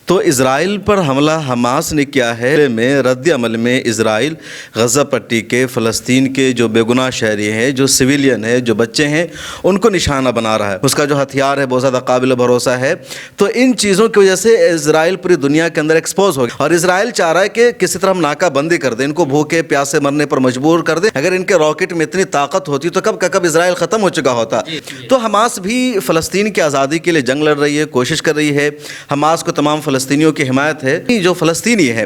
تو اسرائیل پر حملہ حماس نے کیا ہے میں رد عمل میں اسرائیل غزہ پٹی کے فلسطین کے جو بے گناہ شہری ہیں، جو سویلین ہیں، جو بچے ہیں، ان کو نشانہ بنا رہا ہے۔ اس کا جو ہتھیار ہے بہت زیادہ قابل بھروسہ ہے۔ تو ان چیزوں کی وجہ سے اسرائیل پوری دنیا کے اندر ایکسپوز ہو گیا، اور اسرائیل چاہ رہا ہے کہ کسی طرح ہم ناکہ بندی کر دیں، ان کو بھوکے پیاسے مرنے پر مجبور کر دیں۔ اگر ان کے راکٹ میں اتنی طاقت ہوتی تو کب کا کب اسرائیل ختم ہو چکا ہوتا۔ تو حماس بھی فلسطین کی آزادی کے لیے جنگ لڑ رہی ہے، کوشش کر رہی ہے۔ حماس کو تمام فلسطینیوں کی حمایت ہے۔ جو فلسطینی ہے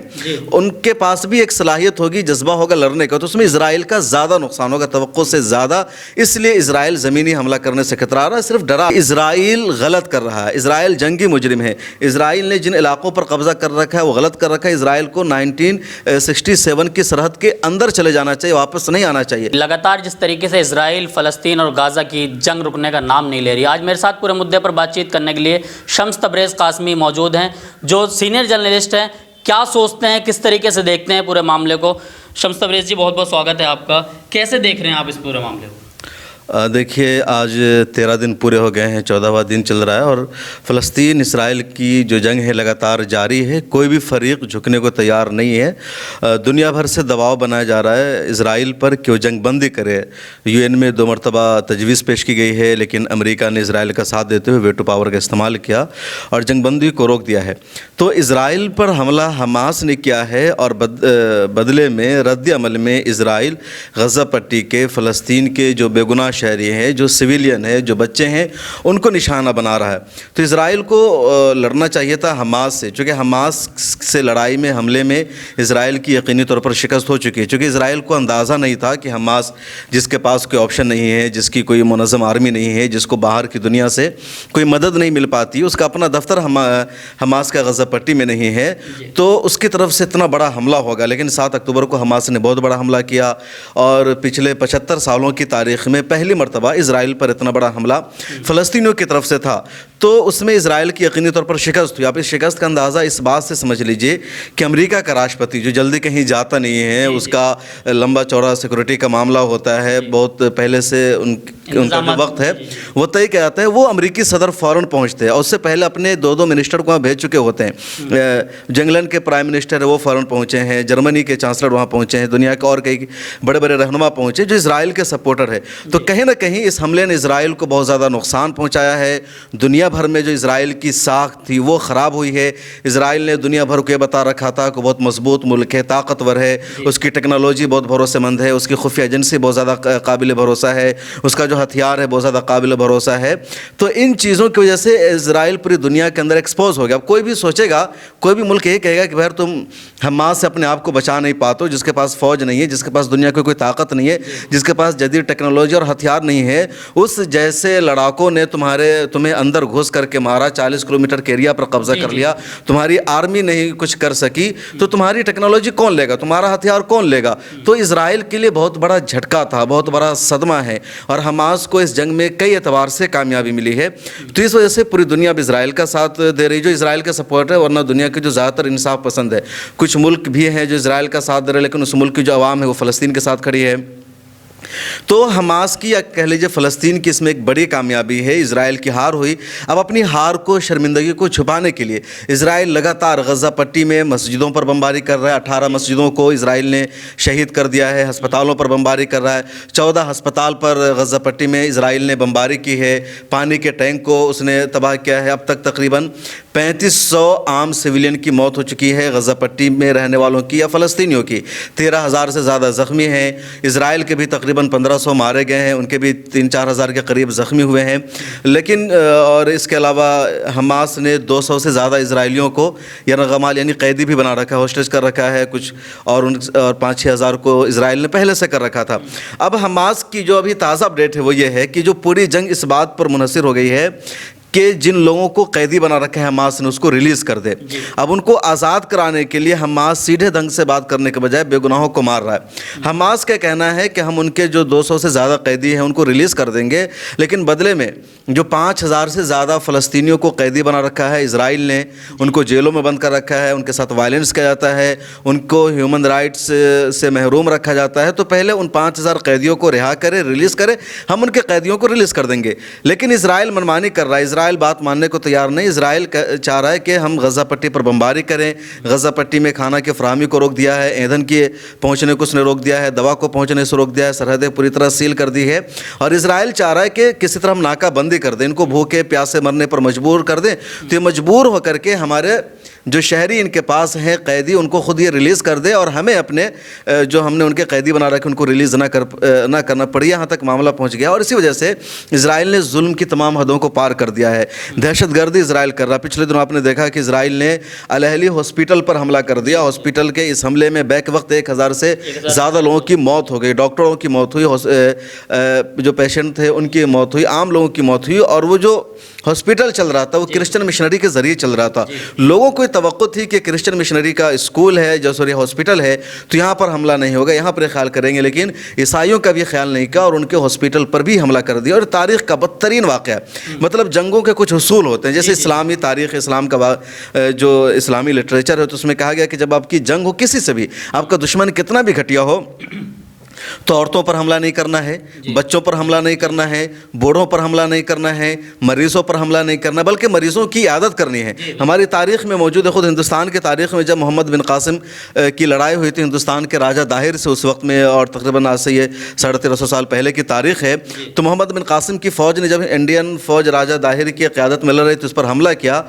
ان کے پاس بھی ایک صلاحیت ہوگی، جذبہ ہوگا لڑنے کا، تو اس میں اسرائیل کا زیادہ نقصان ہوگا، توقع سے زیادہ۔ اس لیے اسرائیل زمینی حملہ کرنے سے کترا رہا ہے، صرف ڈرا۔ اسرائیل غلط کر رہا ہے، اسرائیل جنگی مجرم ہے۔ اسرائیل نے جن علاقوں پر قبضہ کر رکھا ہے وہ غلط کر رکھا ہے۔ اسرائیل کو 1967 کی سرحد کے اندر چلے جانا چاہیے، واپس نہیں آنا چاہیے۔ لگاتار جس طریقے سے اسرائیل فلسطین اور غزہ کی جنگ رکنے کا نام نہیں لے رہی، آج میرے ساتھ پورے مدعے پر بات چیت کرنے کے لیے شمس تبریز قاسمی موجود ہیں، جو سینئر جرنلسٹ ہیں۔ کیا سوچتے ہیں، کس طریقے سے دیکھتے ہیں پورے معاملے کو؟ شمس تبریز جی، بہت بہت سواگت ہے آپ کا۔ کیسے دیکھ رہے ہیں آپ اس پورے معاملے کو؟ دیکھیے، آج 13 دن پورے ہو گئے ہیں، 14واں دن چل رہا ہے، اور فلسطین اسرائیل کی جو جنگ ہے لگاتار جاری ہے۔ کوئی بھی فریق جھکنے کو تیار نہیں ہے۔ دنیا بھر سے دباؤ بنایا جا رہا ہے اسرائیل پر کہ وہ جنگ بندی کرے۔ UN میں 2 مرتبہ تجویز پیش کی گئی ہے، لیکن امریکہ نے اسرائیل کا ساتھ دیتے ہوئے ویٹو پاور کا استعمال کیا اور جنگ بندی کو روک دیا ہے۔ تو اسرائیل پر حملہ حماس نے کیا ہے، اور بدلے میں رد عمل میں اسرائیل غزہ پٹی کے فلسطین کے جو بے گناہ شہری ہیں، جو سویلین ہیں، جو بچے ہیں، ان کو نشانہ بنا رہا ہے۔ تو اسرائیل کو لڑنا چاہیے تھا حماس سے، چونکہ حماس سے لڑائی میں، حملے میں اسرائیل کی یقینی طور پر شکست ہو چکی ہے۔ چونکہ اسرائیل کو اندازہ نہیں تھا کہ حماس، جس کے پاس کوئی آپشن نہیں ہے، جس کی کوئی منظم آرمی نہیں ہے، جس کو باہر کی دنیا سے کوئی مدد نہیں مل پاتی، اس کا اپنا دفتر حماس کا غزہ پٹی میں نہیں ہے، تو اس کی طرف سے اتنا بڑا حملہ ہوگا۔ لیکن 7 اکتوبر کو حماس نے بہت بڑا حملہ کیا، اور پچھلے 75 سالوں کی تاریخ میں پہلی مرتبہ اسرائیل پر اتنا بڑا حملہ فلسطینیوں کی طرف سے تھا۔ تو اس میں اسرائیل کی یقینی طور پر شکست ہوئی۔ آپ اس شکست کا اندازہ اس بات سے سمجھ لیجئے کہ امریکہ کا راشٹرپتی، جو جلدی کہیں جاتا نہیں ہے، اس کا لمبا چوڑا سیکورٹی کا معاملہ ہوتا ہے، بہت پہلے سے ان کا جو وقت ہے وہ طے کیا جاتا ہے، وہ امریکی صدر فوراً پہنچتے ہیں، اور اس سے پہلے اپنے 2 منسٹر کو وہاں بھیج چکے ہوتے ہیں۔ انگلینڈ کے پرائم منسٹر ہے وہ فوراً پہنچے ہیں، جرمنی کے چانسلر وہاں پہنچے ہیں، دنیا کے اور کئی بڑے بڑے رہنما پہنچے جو اسرائیل کے سپورٹر ہے۔ تو کہیں نہ کہیں اس حملے نے اسرائیل کو بہت زیادہ نقصان پہنچایا ہے۔ دنیا بھر میں جو اسرائیل کی ساکھ تھی وہ خراب ہوئی ہے۔ اسرائیل نے دنیا بھر کو یہ بتا رکھا تھا کہ بہت مضبوط ملک ہے، طاقتور ہے، اس کی ٹیکنالوجی بہت بھروسے مند ہے، اس کی خفیہ ایجنسی بہت زیادہ قابل بھروسہ ہے، اس کا جو ہتھیار ہے بہت زیادہ قابل بھروسہ ہے۔ تو ان چیزوں کی وجہ سے اسرائیل پوری دنیا کے اندر ایکسپوز ہو گیا۔ اب کوئی بھی سوچے گا، کوئی بھی ملک یہ کہے گا کہ بھائی تم حماس سے اپنے آپ کو بچا نہیں پاتے، جس کے پاس فوج نہیں ہے، جس کے پاس دنیا کی کوئی طاقت نہیں ہے، جس کے پاس جدید ٹیکنالوجی اور ہتھیار نہیں ہے، اس جیسے لڑاکوں نے تمہیں اندر گھس کر کے مارا، 40 کلومیٹر کے ایریا پر قبضہ کر لیا، تمہاری آرمی نہیں کچھ کر سکی، تو تمہاری ٹیکنالوجی کون لے گا، تمہارا ہتھیار کون لے گا؟ تو اسرائیل کے لیے بہت بڑا جھٹکا تھا، بہت بڑا صدمہ ہے، اور حماس کو اس جنگ میں کئی اعتبار سے کامیابی ملی ہے۔ تو اس وجہ سے پوری دنیا اب اسرائیل کا ساتھ دے رہی، جو اسرائیل کا سپورٹ ہے، ورنہ دنیا کے جو زیادہ تر انصاف پسند ہے، کچھ ملک بھی ہیں جو اسرائیل کا ساتھ دے رہے، لیکن اس ملک کی جو عوام ہے وہ فلسطین کے ساتھ کھڑی ہے۔ تو حماس کی، یا کہہ لیجیے فلسطین کی، اس میں ایک بڑی کامیابی ہے۔ اسرائیل کی ہار ہوئی۔ اب اپنی ہار کو، شرمندگی کو چھپانے کے لیے اسرائیل لگاتار غزہ پٹی میں مسجدوں پر بمباری کر رہا ہے۔ 18 مسجدوں کو اسرائیل نے شہید کر دیا ہے، ہسپتالوں پر بمباری کر رہا ہے۔ 14 ہسپتال پر غزہ پٹی میں اسرائیل نے بمباری کی ہے، پانی کے ٹینک کو اس نے تباہ کیا ہے۔ اب تک تقریباً 3500 عام سویلین کی موت ہو چکی ہے، غزہ پٹی میں رہنے والوں کی یا فلسطینیوں کی۔ 13,000 سے زیادہ زخمی ہیں۔ اسرائیل کے بھی تقریباً 1500 مارے گئے ہیں، ان کے بھی 3-4 ہزار کے قریب زخمی ہوئے ہیں۔ لیکن اور اس کے علاوہ حماس نے 200 سے زیادہ اسرائیلیوں کو یرغمال یعنی قیدی بھی بنا رکھا ہے، ہوسٹیج کر رکھا ہے کچھ، اور 5-6 ہزار کو اسرائیل نے پہلے سے کر رکھا تھا۔ اب حماس کی جو ابھی تازہ اپڈیٹ ہے وہ یہ ہے کہ جو پوری جنگ اس بات پر منحصر ہو گئی ہے کہ جن لوگوں کو قیدی بنا رکھا ہے حماس نے، اس کو ریلیز کر دے۔ اب ان کو آزاد کرانے کے لیے حماس سیدھے ڈھنگ سے بات کرنے کے بجائے بے گناہوں کو مار رہا ہے۔ حماس کا کہنا ہے کہ ہم ان کے جو 200 سے زیادہ قیدی ہیں ان کو ریلیز کر دیں گے، لیکن بدلے میں جو 5000 سے زیادہ فلسطینیوں کو قیدی بنا رکھا ہے اسرائیل نے، ان کو جیلوں میں بند کر رکھا ہے، ان کے ساتھ وائلنس کیا جاتا ہے، ان کو ہیومن رائٹس سے محروم رکھا جاتا ہے، تو پہلے ان 5000 قیدیوں کو رہا کرے، ریلیز کرے، ہم ان کے قیدیوں کو ریلیز کر دیں گے۔ لیکن اسرائیل منمانی کر رہا ہے۔ اسرائیل بات ماننے کو تیار نہیں. اسرائیل چاہ رہا ہے کہ ہم غزہ پٹی پر بمباری کریں. غزہ پٹی میں کھانا کی فراہمی کو روک دیا ہے, ایندھن کی پہنچنے کو اس نے روک دیا ہے, دوا کو پہنچنے سے روک دیا ہے, سرحدیں پوری طرح سیل کر دی ہے. اور اسرائیل چاہ رہا ہے کہ کسی طرح ہم ناکہ بندی کر دیں, ان کو بھوکے پیاسے مرنے پر مجبور کر دیں. تو یہ مجبور ہو کر کے ہمارے جو شہری ان کے پاس ہیں قیدی, ان کو خود یہ ریلیز کر دے, اور ہمیں اپنے جو ہم نے ان کے قیدی بنا رکھے ان کو ریلیز نہ کرنا پڑی. یہاں تک معاملہ پہنچ گیا, اور اسی وجہ سے اسرائیل نے ظلم کی تمام حدوں کو پار کر دیا ہے. دہشت گردی اسرائیل کر رہا. پچھلے دنوں آپ نے دیکھا کہ اسرائیل نے الہلی ہاسپٹل پر حملہ کر دیا. ہاسپٹل کے اس حملے میں بیک وقت 1000 سے زیادہ لوگوں کی موت ہو گئی, ڈاکٹروں کی موت ہوئی, جو پیشنٹ تھے ان کی موت ہوئی, عام لوگوں کی موت ہوئی. اور وہ جو ہاسپٹل چل رہا تھا وہ کرسچن مشنری کے ذریعے چل رہا تھا. لوگوں کو توقع تھی کہ کرسچن مشنری کا اسکول ہے, جو سوری ہاسپٹل ہے, تو یہاں پر حملہ نہیں ہوگا, یہاں پر خیال کریں گے. لیکن عیسائیوں کا بھی خیال نہیں کیا اور ان کے ہاسپٹل پر بھی حملہ کر دیا. اور تاریخ کا بدترین واقعہ ہے. مطلب جنگوں کے کچھ اصول ہوتے ہیں, جیسے اسلامی تاریخ, اسلام کا جو اسلامی لٹریچر ہے, تو اس میں کہا گیا کہ جب آپ کی جنگ ہو کسی سے بھی, آپ کا دشمن کتنا بھی گھٹیا ہو, تو عورتوں پر حملہ نہیں کرنا ہے, بچوں پر حملہ نہیں کرنا ہے, بوڑھوں پر حملہ نہیں کرنا ہے, مریضوں پر حملہ نہیں کرنا, بلکہ مریضوں کی عیادت کرنی ہے. ہماری تاریخ میں موجود ہے, خود ہندوستان کی تاریخ میں جب محمد بن قاسم کی لڑائی ہوئی تھی ہندوستان کے راجہ داہر سے اس وقت میں, اور تقریباً آج سے یہ 1350 سال پہلے کی تاریخ ہے, تو محمد بن قاسم کی فوج نے جب انڈین فوج راجہ داہر کی قیادت مل رہی تھی اس پر حملہ کیا,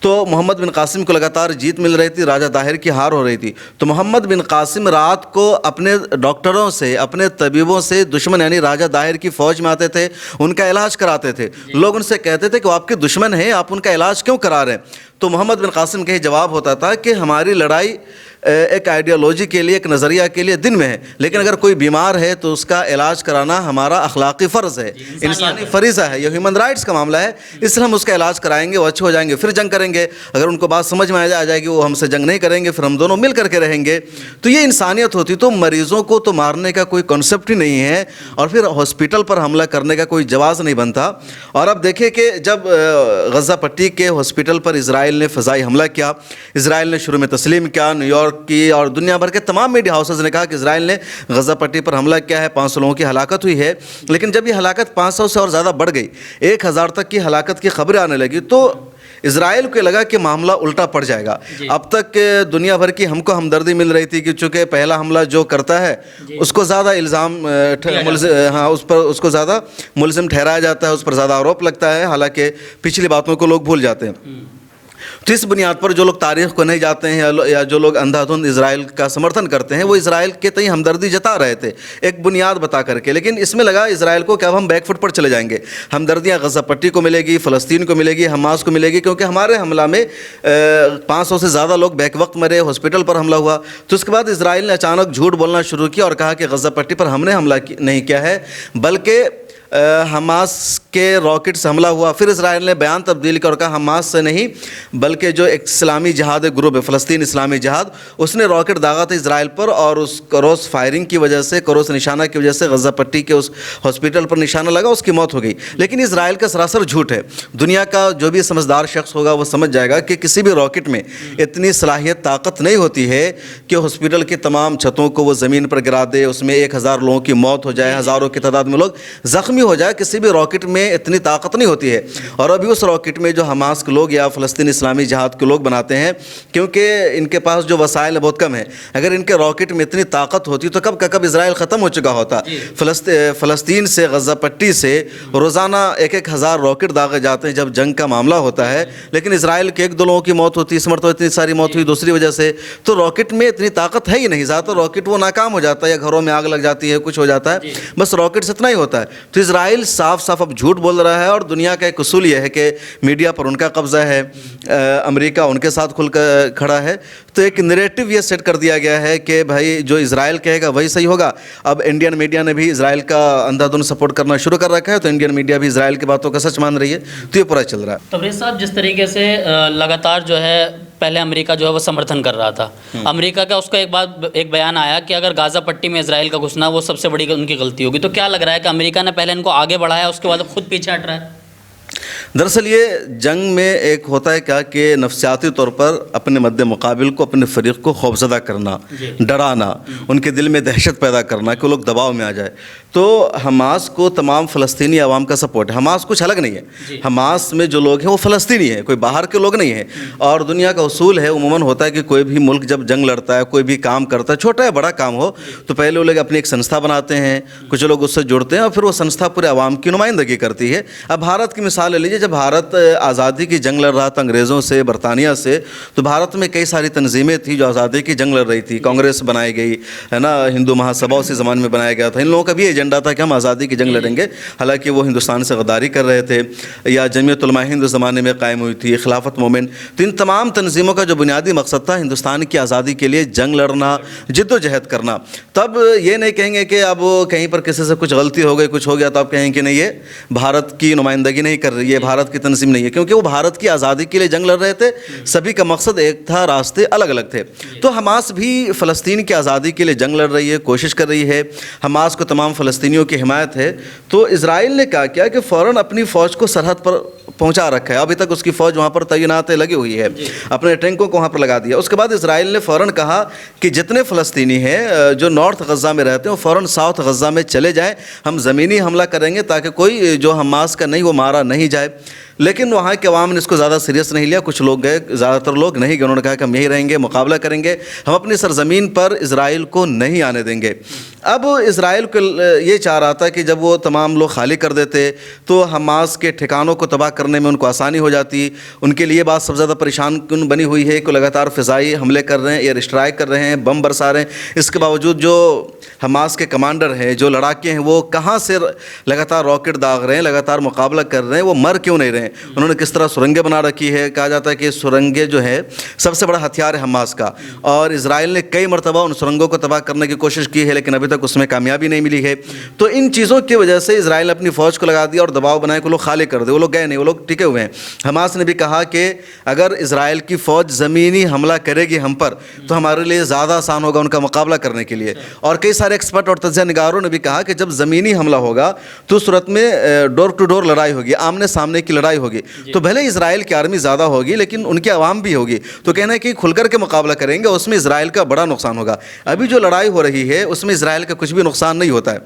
تو محمد بن قاسم کو لگاتار جیت مل رہی تھی, راجہ داہر کی ہار ہو رہی تھی. تو محمد بن قاسم رات کو اپنے ڈاکٹروں سے, اپنے طبیبوں سے, دشمن یعنی راجہ داہر کی فوج میں آتے تھے, ان کا علاج کراتے تھے. لوگ ان سے کہتے تھے کہ وہ آپ کے دشمن ہیں, آپ ان کا علاج کیوں کرا رہے ہیں؟ تو محمد بن قاسم کا یہ جواب ہوتا تھا کہ ہماری لڑائی ایک آئیڈیالوجی کے لیے, ایک نظریہ کے لیے دن میں ہے, لیکن اگر کوئی بیمار ہے تو اس کا علاج کرانا ہمارا اخلاقی فرض ہے, انسانی فریضہ ہے, یہ ہیومن رائٹس کا معاملہ ہے, اس لیے ہم اس کا علاج کرائیں گے, وہ اچھے ہو جائیں گے, پھر جنگ کریں گے. اگر ان کو بات سمجھ میں آ جائے گی وہ ہم سے جنگ نہیں کریں گے, پھر ہم دونوں مل کر کے رہیں گے. تو یہ انسانیت ہوتی. تو مریضوں کو تو مارنے کا کوئی کنسیپٹ ہی نہیں ہے, اور پھر ہاسپٹل پر حملہ کرنے کا کوئی جواز نہیں بنتا. اور اب دیکھیں کہ جب غزہ پٹی کے ہاسپٹل پر اسرائیل نے فضائی حملہ کیا, اسرائیل نے شروع میں تسلیم کیا, نیو یارک کی اور دنیا بھر کے تمام میڈیا ہاؤسز نے کہا کہ اسرائیل نے غزہ پٹی پر حملہ کیا ہے, 500 لوگوں کی ہلاکت ہوئی ہے. لیکن جب یہ ہلاکت 500 سے اور زیادہ بڑھ گئی, 1000 تک کی ہلاکت کی خبریں آنے لگی, تو اسرائیل کو لگا کہ معاملہ الٹا پڑ جائے گا. اب تک دنیا بھر کی ہم کو ہمدردی مل رہی تھی کہ چونکہ پہلا حملہ جو کرتا ہے اس کو زیادہ الزام, اس کو زیادہ ملزم ٹھہرایا جاتا ہے, اس پر زیادہ آروپ لگتا ہے, حالانکہ پچھلی باتوں کو لوگ بھول جاتے ہیں. تو اس بنیاد پر جو لوگ تاریخ کو نہیں جاتے ہیں یا جو لوگ اندھا دھند اسرائیل کا سمرتھن کرتے ہیں, وہ اسرائیل کے تئیں ہمدردی جتا رہے تھے ایک بنیاد بتا کر کے. لیکن اس میں لگا اسرائیل کو کہ اب ہم بیک فٹ پر چلے جائیں گے, ہمدردیاں غزہ پٹی کو ملے گی, فلسطین کو ملے گی, حماس کو ملے گی, کیونکہ ہمارے حملہ میں 500 سے زیادہ لوگ بیک وقت مرے, ہاسپٹل پر حملہ ہوا. تو اس کے بعد اسرائیل نے اچانک جھوٹ بولنا شروع کیا اور کہا کہ غزہ پٹی پر ہم نے حملہ نہیں کیا ہے, بلکہ حماس کے راکٹ سے حملہ ہوا. پھر اسرائیل نے بیان تبدیل کر کہا حماس سے نہیں بلکہ جو ایک اسلامی جہاد گروپ ہے, فلسطین اسلامی جہاد, اس نے راکٹ داغا تھا اسرائیل پر, اور اس کروس فائرنگ کی وجہ سے, کروس نشانہ کی وجہ سے غزہ پٹی کے اس ہاسپٹل پر نشانہ لگا, اس کی موت ہو گئی. لیکن اسرائیل کا سراسر جھوٹ ہے. دنیا کا جو بھی سمجھدار شخص ہوگا وہ سمجھ جائے گا کہ کسی بھی راکٹ میں اتنی صلاحیت, طاقت نہیں ہوتی ہے کہ ہاسپٹل کی تمام چھتوں کو وہ زمین پر گرا دے, اس میں 1000 لوگوں کی موت ہو جائے, ہزاروں کی تعداد میں لوگ زخمی ہو جائے. کسی بھی راکٹ میں اتنی طاقت نہیں ہوتی ہے. اور ابھی اس راکٹ میں جو حماس کے لوگ یا فلسطین اسلامی جہاد کے لوگ بناتے ہیں, کیونکہ ان کے پاس جو وسائل بہت کم ہیں, اگر ان کے راکٹ میں اتنی طاقت ہوتی تو کب کا کب اسرائیل ختم ہو چکا ہوتا. فلسطین سے, غزہ پٹی سے روزانہ 1000 راکٹ داغے جاتے ہیں جب جنگ کا معاملہ ہوتا ہے, لیکن اسرائیل کے 1-2 لوگوں کی موت ہوتی ہے. اس مرتبہ اتنی ساری موت ہوئی دوسری وجہ سے, تو راکٹ میں اتنی طاقت ہے ہی نہیں. زیادہ تر راکٹ وہ ناکام ہو جاتا ہے یا گھروں میں آگ لگ جاتی ہے, کچھ ہو جاتا ہے, بس راکٹ سے اتنا ہی ہوتا ہے. تو اسرائیل صاف اب جھوٹ بول رہا ہے, اور دنیا کا ایک اصول یہ ہے کہ میڈیا پر ان کا قبضہ ہے, امریکہ ان کے ساتھ کھل کر کھڑا ہے. تو ایک نیریٹو یہ سیٹ کر دیا گیا ہے کہ بھائی جو اسرائیل کہے گا وہی صحیح ہوگا. اب انڈین میڈیا نے بھی اسرائیل کا اندھا دھند سپورٹ کرنا شروع کر رکھا ہے, تو انڈین میڈیا بھی اسرائیل کی باتوں کا سچ مان رہی ہے. تو یہ پورا چل رہا ہے. تبریز صاحب, جس طریقے سے لگاتار جو ہے پہلے امریکہ جو ہے وہ سمرتھن کر رہا تھا, امریکہ کا اس کا ایک بیان آیا کہ اگر غزہ پٹی میں اسرائیل کا گھسنا وہ سب سے بڑی ان کی غلطی ہوگی. تو کیا لگ رہا ہے کہ امریکہ نے پہلے ان کو آگے بڑھایا, اس کے بعد خود پیچھے ہٹ رہا ہے؟ دراصل یہ جنگ میں ایک ہوتا ہے کیا کہ نفسیاتی طور پر اپنے مد مقابل کو, اپنے فریق کو خوفزدہ کرنا, ڈرانا, ان کے دل میں دہشت پیدا کرنا کہ وہ لوگ دباؤ میں آ جائے. تو حماس کو تمام فلسطینی عوام کا سپورٹ ہے. حماس کچھ الگ نہیں ہے. حماس میں جو لوگ ہیں وہ فلسطینی ہیں, کوئی باہر کے لوگ نہیں ہیں. اور دنیا کا اصول ہے عموماً ہوتا ہے کہ کوئی بھی ملک جب جنگ لڑتا ہے, کوئی بھی کام کرتا ہے, چھوٹا یا بڑا کام ہو, تو پہلے وہ لوگ اپنی ایک سنستھا بناتے ہیں, کچھ لوگ اس سے جڑتے ہیں اور پھر وہ سنستھا پورے عوام کی نمائندگی کرتی ہے. اب بھارت کی مثال لے لیجیے. جب بھارت آزادی کی جنگ لڑ رہا تھا انگریزوں سے, برطانیہ سے, تو بھارت میں کئی ساری تنظیمیں تھیں جو آزادی کی جنگ لڑ رہی تھی. کانگریس بنائی گئی ہے نا, ہندو مہا سبھا اسی زمانے میں بنایا گیا تھا. ان لوگوں کا بھی ایجنڈا تھا کہ ہم آزادی کی جنگ لڑیں گے, حالانکہ وہ ہندوستان سے غداری کر رہے تھے. یا جمعیت علماء ہند اس زمانے میں قائم ہوئی تھی, خلافت مومنٹ. تو ان تمام تنظیموں کا جو بنیادی مقصد تھا ہندوستان کی آزادی کے لیے جنگ لڑنا, جد و جہد کرنا. تب یہ نہیں کہیں گے کہ اب کہیں پر کسی سے کچھ غلطی ہو گئی, کچھ ہو گیا تو آپ کہیں کہ نہیں یہ بھارت کی نمائندگی نہیں کر رہی ہے, بھارت کی تنظیم نہیں ہے, کیونکہ وہ بھارت کی آزادی کے لیے جنگ لڑ رہے تھے. سبھی کا مقصد ایک تھا, راستے الگ الگ تھے. تو حماس بھی فلسطین کی آزادی کے لیے جنگ لڑ رہی ہے, کوشش کر رہی ہے. حماس کو تمام فلسطینیوں کی حمایت ہے. تو اسرائیل نے کیا کیا کہ فوراً اپنی فوج کو سرحد پر پہنچا رکھا ہے. ابھی تک اس کی فوج وہاں پر تعینات لگی ہوئی ہے, اپنے ٹینکوں کو وہاں پر لگا دیا. اس کے بعد اسرائیل نے فوراً کہا کہ جتنے فلسطینی ہیں جو نارتھ غزہ میں رہتے ہیں وہ فوراً ساؤتھ غزہ میں چلے جائیں, ہم زمینی حملہ کریں گے تاکہ کوئی جو حماس کا نہیں وہ مارا نہیں جائے. لیکن وہاں کے عوام نے اس کو زیادہ سیریس نہیں لیا. کچھ لوگ گئے, زیادہ تر لوگ نہیں گئے. انہوں نے کہا کہ ہم یہی رہیں گے, مقابلہ کریں گے, ہم اپنی سرزمین پر اسرائیل کو نہیں آنے دیں گے. اب اسرائیل کو یہ چاہ رہا تھا کہ جب وہ تمام لوگ خالی کر دیتے تو حماس کے ٹھکانوں کو تباہ کرنے میں ان کو آسانی ہو جاتی. ان کے لیے بات سب سے زیادہ پریشان کن بنی ہوئی ہے کہ لگاتار فضائی حملے کر رہے ہیں, ایئر اسٹرائک کر رہے ہیں, بم برسا رہے ہیں. اس کے باوجود جو حماس کے کمانڈر ہیں, جو لڑاکے ہیں, وہ کہاں سے لگاتار راکٹ داغ رہے ہیں, لگاتار مقابلہ کر رہے ہیں, وہ مر کیوں نہیں رہے ہیں. انہوں نے کس طرح سرنگیں بنا رکھی ہے. کہا جاتا ہے کہ سرنگیں جو ہے سب سے بڑا ہتھیار ہے حماس کا, اور اسرائیل نے کئی مرتبہ ان سرنگوں کو تباہ کرنے کی کوشش کی ہے, لیکن ابھی تک اس میں کامیابی نہیں ملی ہے. تو ان چیزوں کی وجہ سے اسرائیل نے اپنی فوج کو لگا دیا اور دباؤ بنایا کہ وہ لوگ خالی کر دے. وہ لوگ گئے نہیں, وہ لوگ ٹکے ہوئے ہیں. حماس نے بھی کہا کہ اگر اسرائیل کی فوج زمینی حملہ کرے گی ہم پر تو ہمارے لیے زیادہ آسان ہوگا ان کا مقابلہ کرنے کے لیے. اور کئی سارے ایکسپرٹ اور تجزیہ نگاروں نے بھی کہا کہ جب زمینی حملہ ہوگا تو صورت میں ڈور ٹو ڈور لڑائی ہوگی, آمنے سامنے کی لڑائی ہوگی. تو بھلے اسرائیل کی آرمی زیادہ ہوگی لیکن ان کی عوام بھی ہوگی. تو کہنا ہے کہ کھل کر کے مقابلہ کریں گے, اس میں اسرائیل کا بڑا نقصان ہوگا. ابھی جو لڑائی ہو رہی ہے اس میں اسرائیل کا کچھ بھی نقصان نہیں ہوتا ہے.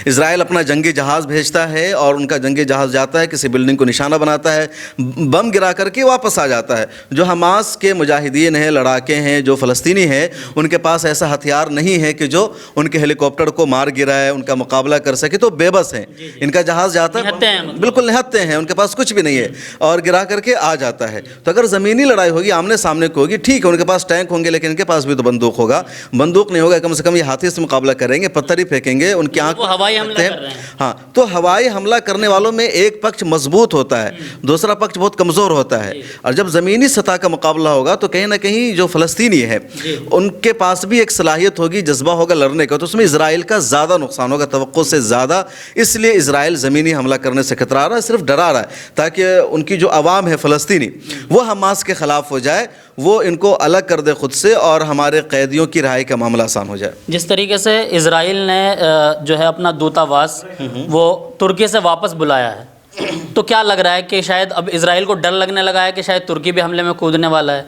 اسرائیل اپنا جنگی جہاز بھیجتا ہے اور ان کا جنگی جہاز جاتا ہے, کسی بلڈنگ کو نشانہ بناتا ہے, بم گرا کر کے واپس آ جاتا ہے. جو حماس کے مجاہدین ہیں, لڑاکے ہیں, جو فلسطینی ہیں, ان کے پاس ایسا ہتھیار نہیں ہے کہ جو ان کے ہیلی کاپٹر کو مار گرائے, ان کا مقابلہ کر سکے. تو بے بس ہیں. ان کا جہاز جاتا ہے, بالکل نہتے ہیں, ان کے پاس کچھ بھی نہیں ہے, اور گرا کر کے آ جاتا ہے. تو اگر زمینی لڑائی ہوگی, آمنے سامنے کو ہوگی, ٹھیک ہے, ان کے پاس ٹینک ہوں گے, لیکن ان کے پاس بھی تو بندوق ہوگا. بندوق نہیں ہوگا, کم سے کم یہ ہاتھی سے مقابلہ کریں گے, پتھر ہی پھینکیں گے, ان کی آنکھ ہوائی حملہ کر رہے ہیں. ہاں, تو ہوائی حملہ کرنے والوں میں ایک پکش مضبوط ہوتا ہے, دوسرا پکش بہت کمزور ہوتا ہے. اور جب زمینی سطح کا مقابلہ ہوگا تو کہیں نہ کہیں جو فلسطینی ہے ان کے پاس بھی ایک صلاحیت ہوگی, جذبہ ہوگا لڑنے کا, تو اس میں اسرائیل کا زیادہ نقصان ہوگا, توقع سے زیادہ. اس لیے اسرائیل زمینی حملہ کرنے سے کترا رہا ہے, صرف ڈرا رہا ہے تاکہ ان کی جو عوام ہے فلسطینی وہ حماس کے خلاف ہو جائے, وہ ان کو الگ کر دے خود سے, اور ہمارے قیدیوں کی رہائی کا معاملہ آسان ہو جائے. جس طریقے سے اسرائیل نے جو ہے اپنا دوتاواس وہ ترکی سے واپس بلایا ہے, تو کیا لگ رہا ہے کہ شاید اب اسرائیل کو ڈر لگنے لگا ہے کہ شاید ترکی بھی حملے میں کودنے والا ہے؟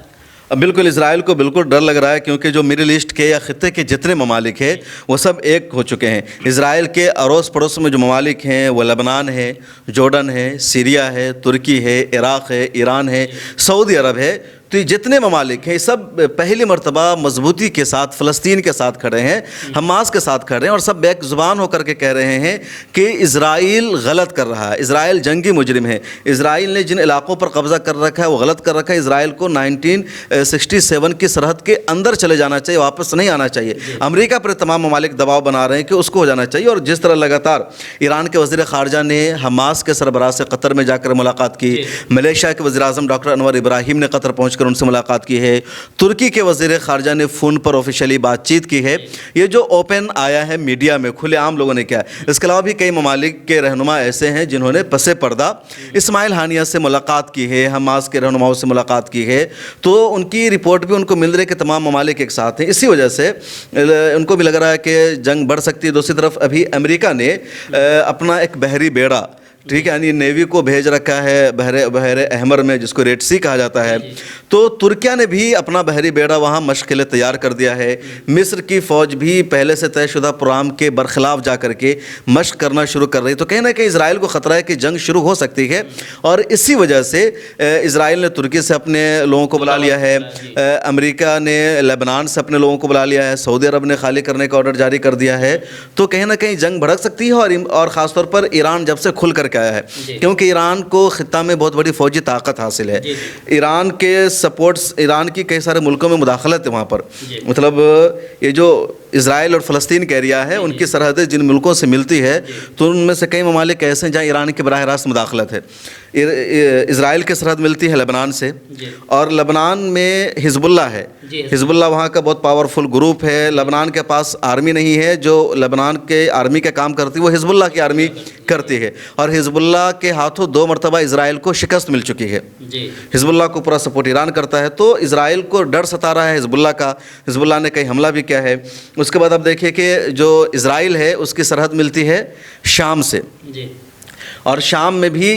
بالکل, اسرائیل کو بالکل ڈر لگ رہا ہے, کیونکہ جو مڈل ایسٹ کے یا خطے کے جتنے ممالک ہیں وہ سب ایک ہو چکے ہیں. اسرائیل کے اڑوس پڑوس میں جو ممالک ہیں وہ لبنان ہے, جورڈن ہے, سیریا ہے, ترکی ہے, عراق ہے, ایران ہے, سعودی عرب ہے. تو یہ جتنے ممالک ہیں سب پہلی مرتبہ مضبوطی کے ساتھ فلسطین کے ساتھ کھڑے ہیں, حماس کے ساتھ کھڑے ہیں, اور سب ایک زبان ہو کر کے کہہ رہے ہیں کہ اسرائیل غلط کر رہا ہے, اسرائیل جنگی مجرم ہے, اسرائیل نے جن علاقوں پر قبضہ کر رکھا ہے وہ غلط کر رکھا ہے. اسرائیل کو 1967 کی سرحد کے اندر چلے جانا چاہیے, واپس نہیں آنا چاہیے. امریکہ پر تمام ممالک دباؤ بنا رہے ہیں کہ اس کو ہو جانا چاہیے. اور جس طرح لگاتار ایران کے وزیر خارجہ نے حماس کے سربراہ سے قطر میں جا کر ملاقات کی, ملیشیا کے وزیر اعظم ڈاکٹر انور ابراہیم نے قطر پہنچ ان سے ملاقات کی ہے, ترکی کے وزیر خارجہ نے فون پر آفیشیلی بات چیت کی ہے. یہ جو اوپن آیا ہے میڈیا میں, کھلے عام لوگوں نے کیا. اس کے علاوہ بھی کئی ممالک کے رہنما ایسے ہیں جنہوں نے پس پردہ اسماعیل ہانیہ سے ملاقات کی ہے, حماس کے رہنماؤں سے ملاقات کی ہے. تو ان کی رپورٹ بھی ان کو مل رہی ہے کہ تمام ممالک ایک ساتھ ہیں. اسی وجہ سے ان کو بھی لگ رہا ہے کہ جنگ بڑھ سکتی ہے. دوسری طرف ابھی امریکہ نے اپنا ایک بحری بیڑا ٹھیک ہے, یعنی نیوی کو بھیج رکھا ہے بحر احمر میں, جس کو ریڈ سی کہا جاتا ہے. تو ترکیہ نے بھی اپنا بحری بیڑا وہاں مشق کے لیے تیار کر دیا ہے. مصر کی فوج بھی پہلے سے طے شدہ پروگرام کے برخلاف جا کر کے مشق کرنا شروع کر رہی. تو کہیں نہ کہیں اسرائیل کو خطرہ ہے کہ جنگ شروع ہو سکتی ہے, اور اسی وجہ سے اسرائیل نے ترکی سے اپنے لوگوں کو بلا لیا ہے, امریکہ نے لبنان سے اپنے لوگوں کو بلا لیا ہے, سعودی عرب نے خالی کرنے کا آرڈر جاری کر دیا ہے. تو کہیں نہ کہیں جنگ بھڑک سکتی ہے, اور خاص طور پر ایران جب سے کھل کر کے آیا ہے, کیونکہ ایران کو خطہ میں بہت بڑی فوجی طاقت حاصل ہے. ایران کے سپورٹس, ایران کی کئی سارے ملکوں میں مداخلت ہے وہاں پر. مطلب یہ جو اسرائیل اور فلسطین کا ایریا ہے, ان کی سرحدیں جن ملکوں سے ملتی ہے, تو ان میں سے کئی ممالک ایسے ہیں جہاں ایران کی براہ راست مداخلت ہے. اسرائیل کی سرحد ملتی ہے لبنان سے, اور لبنان میں حزب اللہ ہے. حزب اللہ وہاں کا بہت پاورفل گروپ ہے. لبنان کے پاس آرمی نہیں ہے, جو لبنان کے آرمی کا کام کرتی ہے وہ حزب اللہ کی آرمی کرتی ہے, اور حزب اللہ کے ہاتھوں 2 مرتبہ اسرائیل کو شکست مل چکی ہے. حزب اللہ کو پورا سپورٹ ایران کرتا ہے, تو اسرائیل کو ڈر ستا رہا ہے حزب اللہ کا. حزب اللہ نے کئی حملہ بھی کیا ہے. اس کے بعد اب دیکھیے کہ جو اسرائیل ہے اس کی سرحد ملتی ہے شام سے, اور شام میں بھی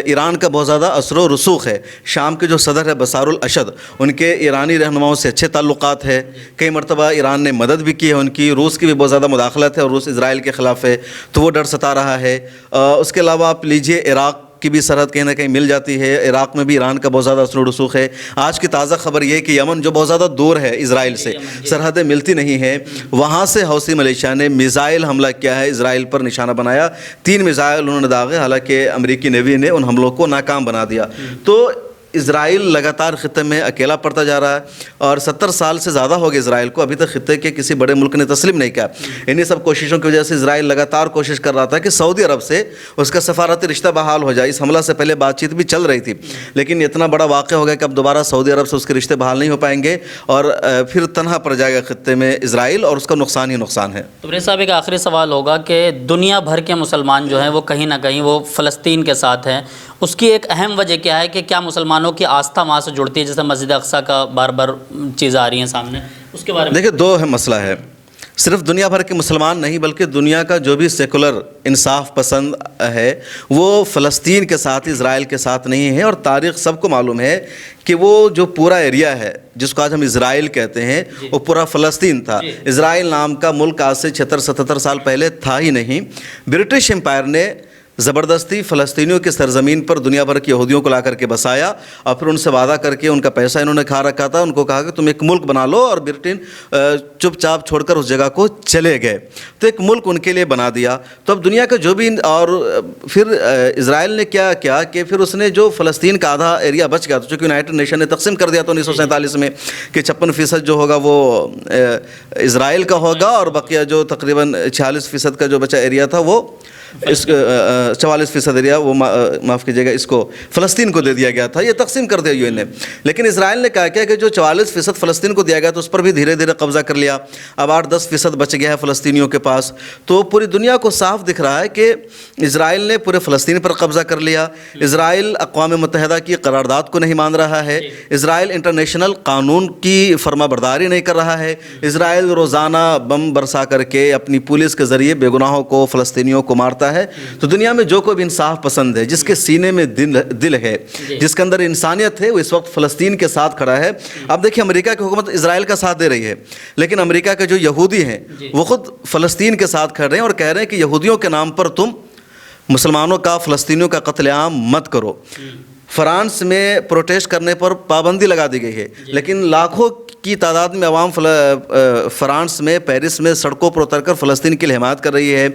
ایران کا بہت زیادہ اثر و رسوخ ہے. شام کے جو صدر ہے بشار الاسد, ان کے ایرانی رہنماؤں سے اچھے تعلقات ہے. کئی مرتبہ ایران نے مدد بھی کی ہے ان کی. روس کی بھی بہت زیادہ مداخلت ہے, اور روس اسرائیل کے خلاف ہے, تو وہ ڈر ستا رہا ہے. اس کے علاوہ آپ لیجئے عراق کی بھی سرحد کہیں نہ کہیں مل جاتی ہے. عراق میں بھی ایران کا بہت زیادہ اثر و رسوخ ہے. آج کی تازہ خبر یہ ہے کہ یمن جو بہت زیادہ دور ہے اسرائیل سے, سرحدیں ملتی نہیں ہیں, وہاں سے حوثی ملیشیا نے میزائل حملہ کیا ہے, اسرائیل پر نشانہ بنایا. 3 میزائل انہوں نے داغے, حالانکہ امریکی نیوی نے ان حملوں کو ناکام بنا دیا. تو اسرائیل لگاتار خطے میں اکیلا پڑتا جا رہا ہے, اور 70 سال سے زیادہ ہو گئے اسرائیل کو, ابھی تک خطے کے کسی بڑے ملک نے تسلیم نہیں کیا. انہی سب کوششوں کی وجہ سے اسرائیل لگاتار کوشش کر رہا تھا کہ سعودی عرب سے اس کا سفارتی رشتہ بحال ہو جائے. اس حملہ سے پہلے بات چیت بھی چل رہی تھی, لیکن اتنا بڑا واقعہ ہو گیا کہ اب دوبارہ سعودی عرب سے اس کے رشتے بحال نہیں ہو پائیں گے, اور پھر تنہا پڑ جائے گا خطے میں اسرائیل, اور اس کا نقصان ہی نقصان ہے. تو صاحب ایک آخری سوال ہوگا کہ دنیا بھر کے مسلمان جو ہیں وہ کہیں نہ کہیں وہ فلسطین کے ساتھ ہیں. اس کی ایک اہم وجہ کیا ہے کہ کیا مسلمانوں کی آستھا وہاں سے جڑتی ہے, جیسے مسجد اقصیٰ کا بار بار چیزیں آ رہی ہیں سامنے, اس کے بارے میں؟ دیکھیں, 2 اہم مسئلہ ہے. صرف دنیا بھر کے مسلمان نہیں, بلکہ دنیا کا جو بھی سیکولر انصاف پسند ہے وہ فلسطین کے ساتھ, اسرائیل کے ساتھ نہیں ہے. اور تاریخ سب کو معلوم ہے کہ وہ جو پورا ایریا ہے جس کو آج ہم اسرائیل کہتے ہیں, وہ پورا فلسطین تھا. اسرائیل نام کا ملک آج سے 76-77 سال پہلے تھا ہی نہیں. برٹش امپائر نے زبردستی فلسطینیوں کی سرزمین پر دنیا بھر کے یہودیوں کو لا کر کے بسایا, اور پھر ان سے وعدہ کر کے ان کا پیسہ انہوں نے کھا رکھا تھا. ان کو کہا کہ تم ایک ملک بنا لو, اور برٹن چپ چاپ چھوڑ کر اس جگہ کو چلے گئے. تو ایک ملک ان کے لیے بنا دیا. تو اب دنیا کا جو بھی, اور پھر اسرائیل نے کیا کیا کہ پھر اس نے جو فلسطین کا آدھا ایریا بچ گیا, تو چونکہ یونائٹڈ نیشن نے تقسیم کر دیا تھا 1947 میں کہ 56% جو ہوگا وہ اسرائیل کا ہوگا, اور بقیہ جو تقریباً 46% کا جو بچا ایریا تھا وہ اس 44% ایریا وہ معاف کیجیے گا اس کو فلسطین کو دے دیا گیا تھا. یہ تقسیم کر دیا UN نے. لیکن اسرائیل نے کہا کہ جو 44% فلسطین کو دیا گیا تو اس پر بھی دھیرے دھیرے قبضہ کر لیا. اب 8-10% بچ گیا ہے فلسطینیوں کے پاس. تو پوری دنیا کو صاف دکھ رہا ہے کہ اسرائیل نے پورے فلسطین پر قبضہ کر لیا. اسرائیل اقوام متحدہ کی قرارداد کو نہیں مان رہا ہے. اسرائیل انٹرنیشنل قانون کی فرما برداری نہیں کر رہا ہے. اسرائیل روزانہ بم برسا کر کے اپنی پولیس کے ذریعے بے گناہوں کو, فلسطینیوں کو مارتا ہے. تو دنیا میں جو کوئی بھی انصاف پسند ہے, جس کے سینے میں دل ہے, جس کے اندر انسانیت ہے, وہ اس وقت فلسطین کے ساتھ کھڑا ہے. اب دیکھیں, امریکہ کی حکومت اسرائیل کا ساتھ دے رہی ہے, لیکن امریکہ کے جو یہودی ہیں وہ خود فلسطین کے ساتھ کھڑے ہیں, اور کہہ رہے ہیں کہ یہودیوں کے نام پر تم مسلمانوں کا, فلسطینیوں کا قتل عام مت کرو. فرانس میں پروٹیسٹ کرنے پر پابندی لگا دی گئی ہے, لیکن لاکھوں کی تعداد میں عوام فرانس میں, پیرس میں سڑکوں پر اتر کر فلسطین کی حمایت کر رہی ہے.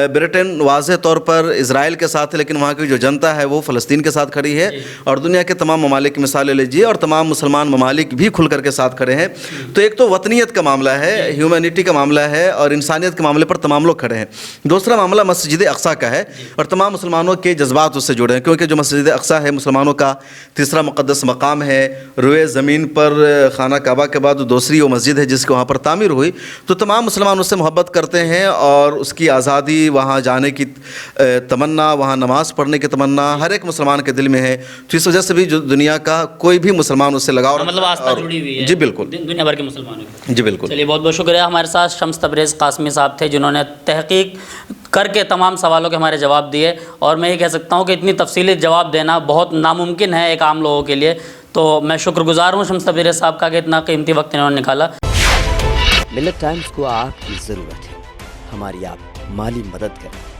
برٹن واضح طور پر اسرائیل کے ساتھ ہے, لیکن وہاں کی جو جنتا ہے وہ فلسطین کے ساتھ کھڑی ہے. اور دنیا کے تمام ممالک کی مثال لے لیجیے, اور تمام مسلمان ممالک بھی کھل کر کے ساتھ کھڑے ہیں. تو ایک تو وطنیت کا معاملہ ہے, ہیومینٹی کا معاملہ ہے, اور انسانیت کے معاملے پر تمام لوگ کھڑے ہیں. دوسرا معاملہ مسجد اقصیٰ کا ہے, اور تمام مسلمانوں کے جذبات اس سے جڑے ہیں, کیونکہ جو مسجد اقصیٰ ہے مسلمانوں کا تیسرا مقدس مقام ہے. روئے زمین پر خانہ کعبہ کے بعد دوسری وہ مسجد ہے جس کو وہاں پر تعمیر ہوئی. تو تمام مسلمان اس سے محبت کرتے ہیں, اور اس کی آزادی, وہاں جانے کی تمنا, وہاں نماز پڑھنے کی تمنا ہر ایک مسلمان کے دل میں ہے. تو اس وجہ سے بھی جو دنیا کا کوئی بھی مسلمان اس سے لگاؤ, مطلب آستھا جڑی ہوئی ہے. جی بالکل, دنیا بھر کے مسلمانوں کی. جی بالکل. چلیے, بہت بہت شکریہ. ہمارے ساتھ شمس تبریز قاسمی صاحب تھے, جنہوں نے تحقیق کر کے تمام سوالوں کے ہمارے جواب دیے، اور میں یہ کہہ سکتا ہوں کہ اتنی تفصیلی جواب دینا بہت ناممکن ہے ایک عام لوگوں کے لیے. تو میں شکر گزار ہوں شمس تبریز صاحب کا کہ اتنا قیمتی وقت انہوں نے نکالا. ملت ٹائمز کو آپ کی ضرورت ہے، ہماری آپ مالی مدد کریں.